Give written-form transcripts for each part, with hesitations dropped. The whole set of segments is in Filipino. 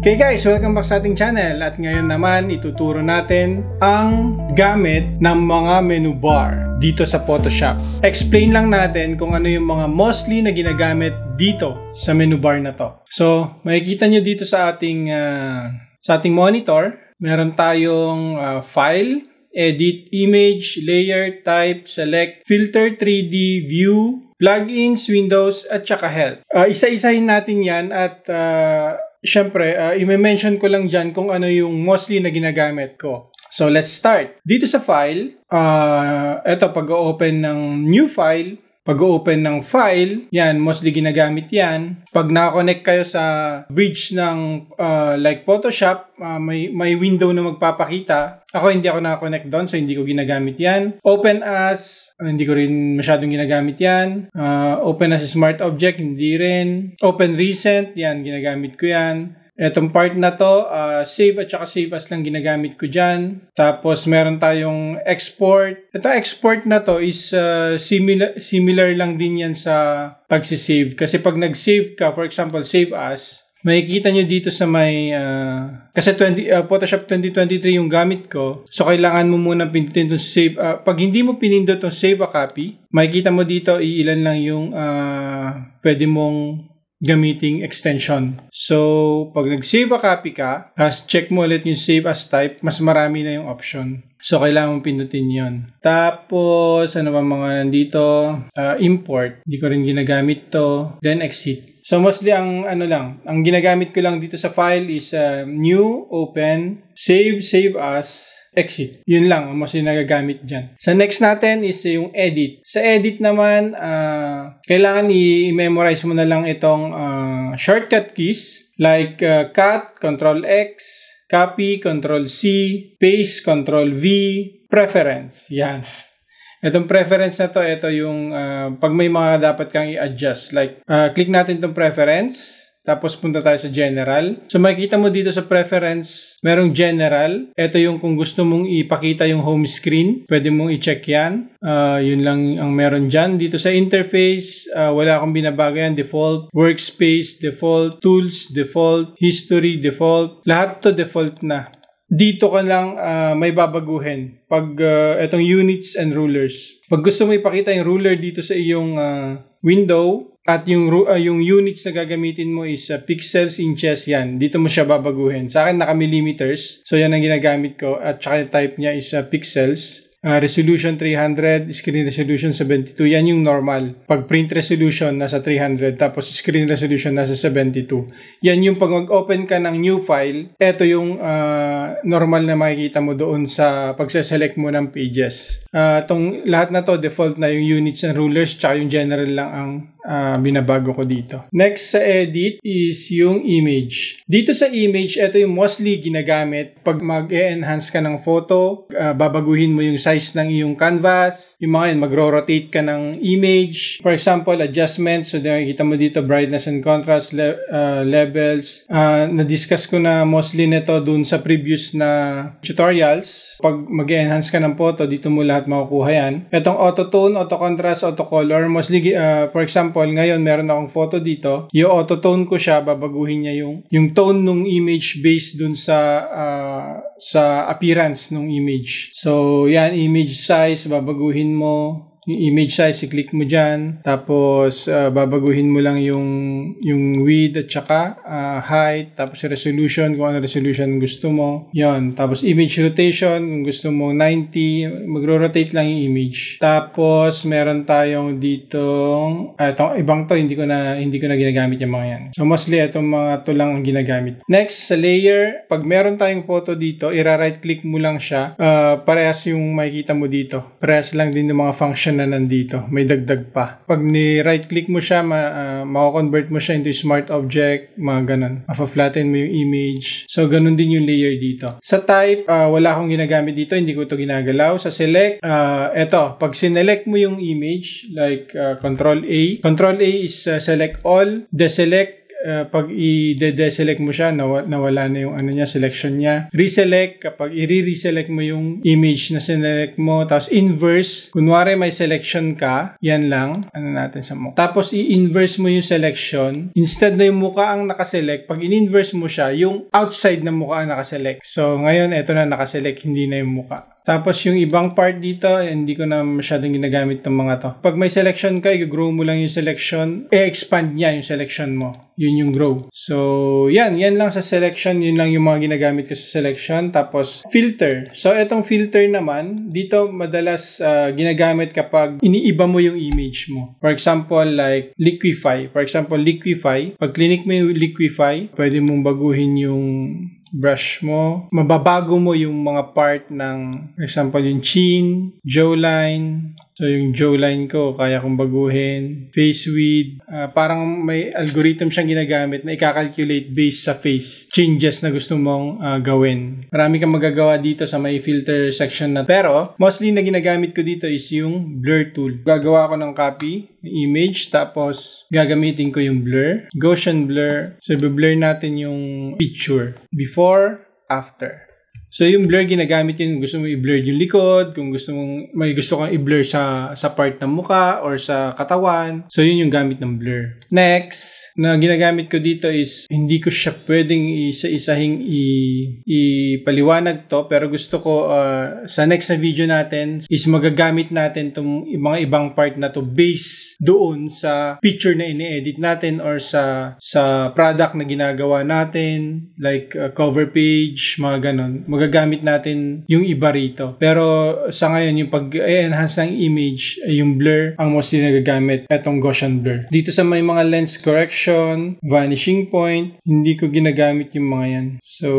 Okay guys, welcome back sa ating channel at ngayon naman ituturo natin ang gamit ng mga menu bar dito sa Photoshop. Explain lang natin kung ano yung mga mostly na ginagamit dito sa menu bar na to. So, makikita nyo dito sa ating monitor, meron tayong file, edit, image, layer, type, select, filter, 3D, view, plugins, windows, at saka help. Isa-isahin natin yan at syempre, i-mention ko lang dyan kung ano yung mostly na ginagamit ko. So, let's start. Dito sa file, eto, pag-open ng new file, pag-open ng file, yan, mostly ginagamit yan. Pag nakakonect kayo sa bridge ng like Photoshop, may window na magpapakita. Hindi ako nakakonect doon, so hindi ko ginagamit yan. Open as, hindi ko rin masyadong ginagamit yan. Open as smart object, hindi rin. Open recent, yan, ginagamit ko yan. Etong part na to, save at saka save as lang ginagamit ko dyan. Tapos meron tayong export. Ito export na to is similar lang din yan sa pagsisave. Kasi pag nag-save ka, for example, save as, makikita nyo dito sa may, kasi Photoshop 2023 yung gamit ko. So, kailangan mo muna pindutin itong save. Pag hindi mo pinindot itong save a copy, makikita mo dito, iilan lang yung pwede mong gamiting extension. So, pag nag-save a copy ka, check mo ulit yung save as type, mas marami na yung option. So, kailangan mong pindutin yon. Tapos, ano ba mga nandito? Import. Hindi ko rin ginagamit to. Then, exit. So, mostly ang ginagamit ko lang dito sa file is new, open, save as, exit. Yun lang ang mostly nagagamit dyan. Sa next natin is yung edit. Sa edit naman, kailangan i-memorize mo na lang itong shortcut keys like cut, Ctrl X, copy, Ctrl C, paste, Ctrl V, preference. Yan. Itong preference na to, ito yung pag may mga dapat kang i-adjust. Like, click natin itong preference. Tapos punta tayo sa general. So makikita mo dito sa preference, merong general. Ito yung kung gusto mong ipakita yung home screen, pwede mong i-check yan. Yun lang ang meron dyan. Dito sa interface, wala akong binabago yan. Default, workspace, default, tools, default, history, default. Lahat to default na. Dito ka lang may babaguhin. Pag itong units and rulers. Pag gusto mo ipakita yung ruler dito sa iyong window, at yung units na gagamitin mo is pixels, inches, yan. Dito mo siya babaguhin. Sa akin, naka-millimeters. So, yan ang ginagamit ko. At saka yung type niya is pixels. Resolution 300, screen resolution 72. Yan yung normal. Pag print resolution, nasa 300. Tapos screen resolution, nasa 72. Yan yung pag mag-open ka ng new file, ito yung normal na makikita mo doon sa pagsaselect mo ng pages. Lahat na to, default na yung units and rulers, tsaka yung general lang ang binabago ko dito. Next sa edit is yung image. Dito sa image, ito yung mostly ginagamit pag mag-enhance ka ng photo, babaguhin mo yung size ng iyong canvas, yung mga yun, magro-rotate ka ng image. For example, adjustments. So, nakikita mo dito, brightness and contrast, levels. Na-discuss ko na mostly nito dun sa previous na tutorials. Pag mag-enhance ka ng photo, dito mo lahat makukuha yan. Itong auto-tone, auto-contrast, auto-color, mostly, for example, ngayon meron akong photo dito. Yung auto-tone ko siya, babaguhin niya yung tone ng image based dun sa appearance ng image. So, yan, image size, babaguhin mo. Yung image size, i-click mo dyan. Tapos, babaguhin mo lang yung width at saka height. Tapos, resolution, kung ano resolution gusto mo. Yon. Tapos, image rotation, kung gusto mo 90, magro-rotate lang yung image. Tapos, meron tayong ditong, itong ibang to, hindi ko na ginagamit yung mga yan. So, mostly, itong mga to lang ang ginagamit. Next, sa layer, pag meron tayong photo dito, i-right click mo lang siya. Parehas yung makikita mo dito. Parehas lang din yung mga function na nandito. May dagdag pa. Pag ni-right click mo siya, mako-convert mo siya into smart object, mga ganun. Mafa-flatten mo yung image. So, ganun din yung layer dito. Sa type, wala akong ginagamit dito. Hindi ko ito ginagalaw. Sa select, eto, pag sinelect mo yung image, like Control A. Control A is select all. Deselect pag i-deselect mo siya, nawala na yung ano niya, selection niya. Reselect, kapag i-reselect mo yung image na select mo, tapos inverse, kunwari may selection ka, yan lang, ano natin sa mukha. Tapos i-inverse mo yung selection, instead na yung mukha ang nakaselect, pag in-inverse mo siya, yung outside ng mukha ang nakaselect. So ngayon, eto na nakaselect, hindi na yung mukha. Tapos yung ibang part dito, hindi ko na masyadong ginagamit ng mga to. Pag may selection ka, i-grow mo lang yung selection, expand niya yung selection mo. Yun yung grow. So, yan lang sa selection. Yun lang yung mga ginagamit ko sa selection. Tapos, filter. So, etong filter naman, dito madalas ginagamit kapag iniiba mo yung image mo. For example, like Liquify. Pag clinic mo yung Liquify, pwede mong baguhin yung brush mo. Mababago mo yung mga part ng, for example, yung chin, jawline. So, yung jawline ko, kaya kong baguhin. Face width. Parang may algorithm siyang ginagamit na i-calculate based sa face changes na gusto mong gawin. Marami kang magagawa dito sa may filter section na. Pero, mostly na ginagamit ko dito is yung blur tool. Gagawa ko ng copy, image, tapos gagamitin ko yung blur. Gaussian blur. So, i-blur natin yung picture. Before, after. So, yung blur ginagamit yun, gusto mo i-blur yung likod, kung may gusto kang i-blur sa part ng muka or sa katawan. So, yun yung gamit ng blur. Next, na ginagamit ko dito is, hindi ko siya pwedeng isa-isahing ipaliwanag to, pero gusto ko sa next na video natin is magagamit natin itong mga ibang part na to based doon sa picture na ini-edit natin or sa product na ginagawa natin, like cover page, mga ganon. Magagamit natin yung iba rito. Pero sa ngayon, yung pag-enhance ng image, yung blur, ang mostly nagagamit etong Gaussian blur. Dito sa may mga lens correction, vanishing point, hindi ko ginagamit yung mga yan. So,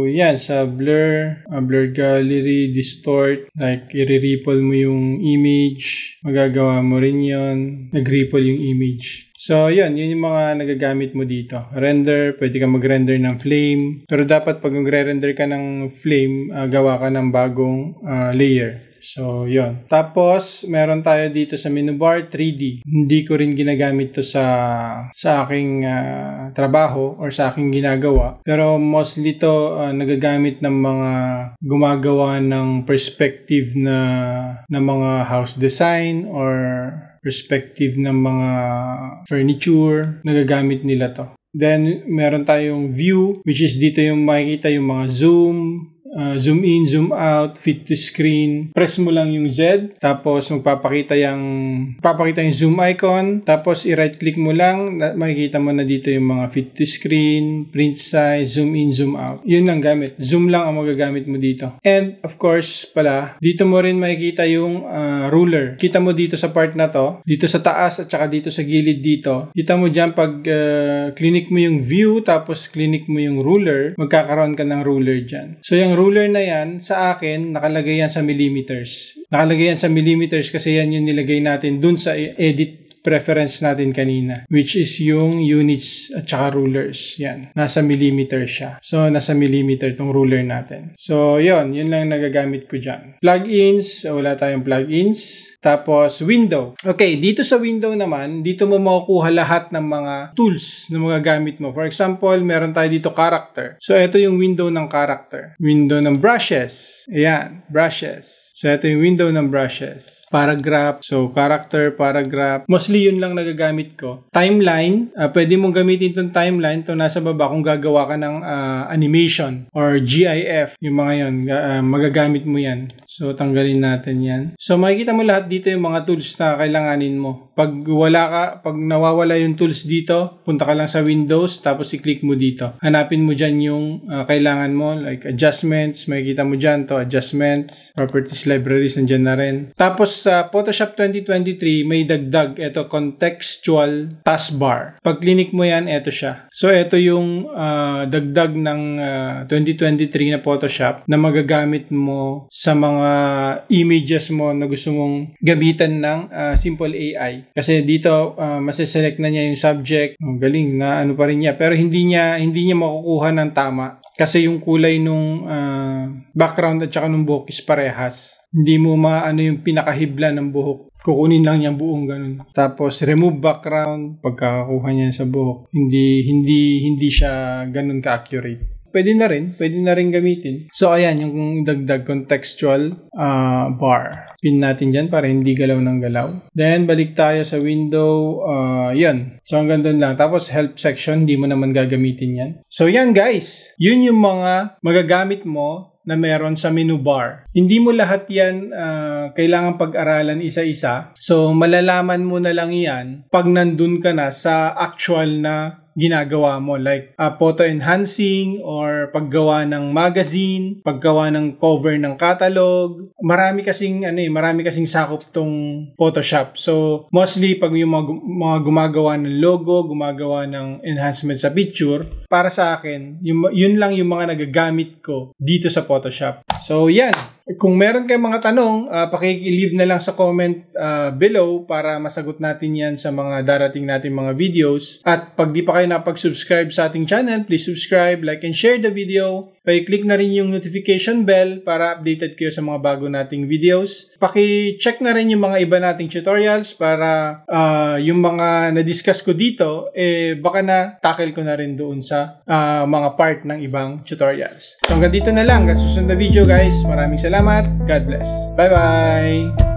yan, sa blur, blur gallery, distort, like i-ripple mo yung image, magagawa mo rin yun, nag-ripple yung image. So, yun yung mga nagagamit mo dito. Render, pwede ka mag-render ng flame. Pero dapat pag mag-render ka ng flame, gawa ka ng bagong layer. So, yun. Tapos, meron tayo dito sa menu bar, 3D. Hindi ko rin ginagamit to sa aking trabaho or sa aking ginagawa. Pero mostly to nagagamit ng mga gumagawa ng perspective na mga house design or perspective ng mga furniture. Nagagamit nila to. Then, meron tayong view, which is dito yung makikita yung mga zoom in, zoom out, fit to screen. Press mo lang yung Z, tapos magpapakita yung zoom icon, tapos i-right click mo lang, makikita mo na dito yung mga fit to screen, print size, zoom in, zoom out. Yun lang gamit. Zoom lang ang magagamit mo dito. And of course pala, dito mo rin makikita yung ruler. Kita mo dito sa part na to, dito sa taas at saka dito sa gilid dito. Kita mo dyan pag clinic mo yung view, tapos clinic mo yung ruler, magkakaroon ka ng ruler dyan. So yung ruler na yan, sa akin, nakalagay yan sa millimeters. Nakalagay yan sa millimeters kasi yan yung nilagay natin dun sa edit preference natin kanina, which is yung units at saka rulers. Yan. Nasa millimeter siya. So, nasa millimeter tong ruler natin. So, yun lang nagagamit ko dyan. Plugins, wala tayong plugins. Tapos, window. Okay, dito sa window naman, dito mo makukuha lahat ng mga tools na magagamit mo. For example, meron tayo dito character. So, ito yung window ng character. Window ng brushes. Ayan, brushes. So, ito yung window ng brushes. Paragraph. So, character, paragraph. Mostly yun lang nagagamit ko. Timeline. Pwede mong gamitin itong timeline. Ito nasa baba kung gagawa ka ng animation or GIF. Yung mga yun. Magagamit mo yan. So, tanggalin natin yan. So, makikita mo lahat dito yung mga tools na kailanganin mo. Pag nawawala yung tools dito, punta ka lang sa Windows, tapos i-click mo dito. Hanapin mo dyan yung kailangan mo, like adjustments. Makikita mo dyan to, adjustments, properties, libraries, nandyan na rin. Tapos sa Photoshop 2023, may dagdag. Ito, contextual taskbar. Pag clinic mo yan, ito siya. So, ito yung dagdag ng 2023 na Photoshop na magagamit mo sa mga images mo na gusto mong gamitan ng simple AI. Kasi dito, masiselect na niya yung subject. Galing na ano pa rin niya. Pero hindi niya makukuha ng tama. Kasi yung kulay nung background at saka nung buhok is parehas. Hindi mo maano yung pinakahibla ng buhok. kukunin lang niya buong ganun. Tapos remove background pagkakakuha niya sa buhok. Hindi siya ganun ka-accurate. Pwede na rin gamitin. So, ayan, yung dagdag contextual bar. Pin natin dyan para hindi galaw ng galaw. Then, balik tayo sa window. Yun. So, hanggang doon lang. Tapos, help section, hindi mo naman gagamitin yan. So, yan guys. Yun yung mga magagamit mo na meron sa menu bar. Hindi mo lahat yan kailangan pag-aralan isa-isa. So, malalaman mo na lang yan pag nandun ka na sa actual na ginagawa mo, like photo enhancing or paggawa ng magazine, paggawa ng cover ng catalog. Marami kasing sakop tong Photoshop. So mostly pag yung mga gumagawa ng logo, gumagawa ng enhancement sa picture, para sa akin, yun lang yung mga nagagamit ko dito sa Photoshop. So yan. Kung meron kayong mga tanong, paki-leave na lang sa comment below para masagot natin yan sa mga darating natin mga videos. At pag di pa kayo napag-subscribe sa ating channel, please subscribe, like, and share the video. Paki-click na rin yung notification bell para updated kayo sa mga bago nating videos. Paki-check na rin yung mga iba nating tutorials para yung mga na-discuss ko dito, baka na-tackle ko na rin doon sa mga part ng ibang tutorials. So hanggang dito na lang. Sa susunod na video guys, maraming salamat. God bless. Bye-bye!